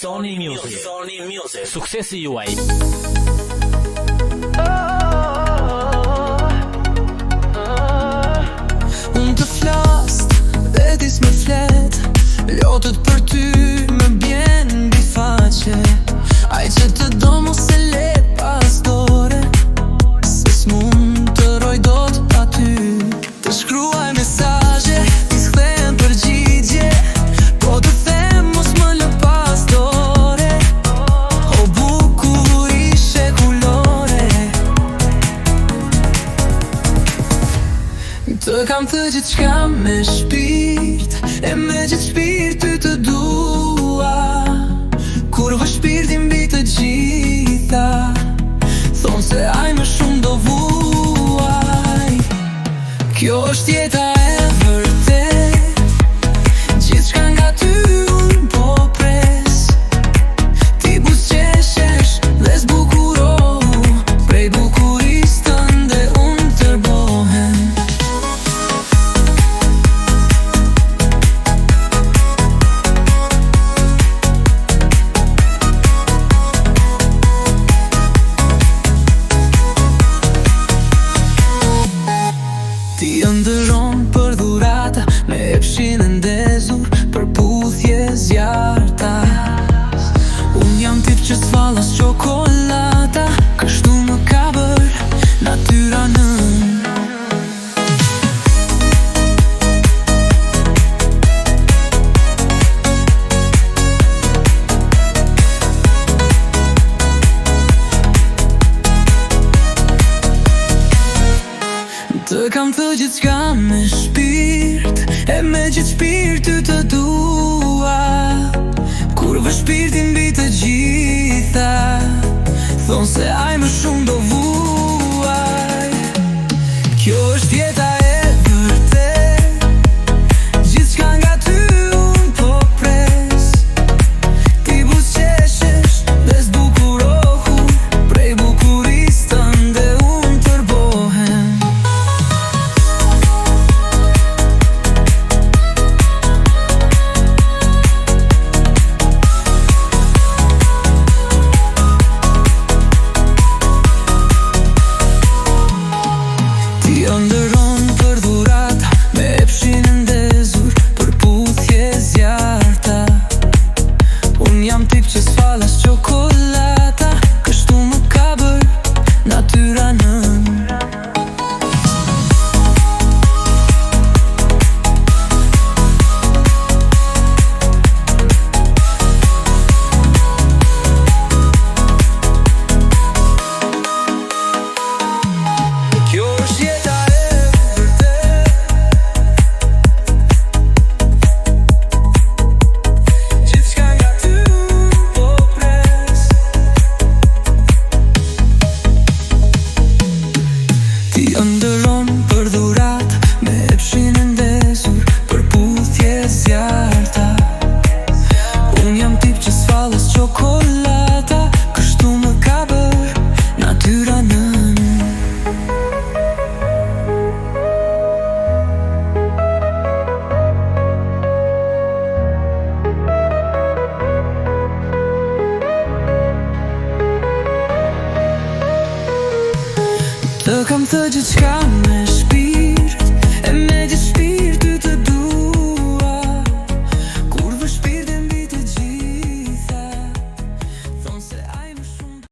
Sony Music. Suksesi juaj. Unë të flas, vetis me flet, lotët për ty më bjen mbi faqe. Aj që të do mu se let pas dore, se s'mund të roj dot pa ty. Të shkruaj mesazhe, t'i s'kthejnë përgjigje, po të them mos më lë pas dore. O bukur ishe kulore, të kam të gjithë qka me shpirt, e me gjithë shpirt ty të dua. Kur vë shpirtin mbi të gjitha, thonë se aj më shumë do vuaj. Kjo është jeta e vërtet, gjithçka nga ty unë po pres. Ti buzëqeshesh dhe zbukurohu, prej bukurisë tënde unë tërbohem. Ti ëndërron për dhurata, me epshin e ndezur, për puthje zjarta. Unë jam tip që s'falas çokolata, kështu më ka bër natyra nën. Të kam të gjithë qka me shpirt, e me gjithë shpirt ty të dua. Kur vë shpirtin mbi të gjitha, thonë se aj më shumë do vuaj. Kjo është jeta e vërtet, gjithçka nga ty unë po pres. Ti buzëqeshesh dhe zbukurohu, prej bukurisë tënde unë tërbohem. Ti ëndërron për dhurata, me epshin e ndezur, për puthje zjarta. Unë jam tip që s'falas çokolata, kështu më ka bër natyra nën. Kjo është jeta e vërtet, gjithçka nga ty unë po pres. Ti ëndërron për dhurata, me epshin e ndezur, për puthje zjarta. Unë jam tip që s'falas çokolata, kështu më ka bër natyra nën. Të kam të gjithë qka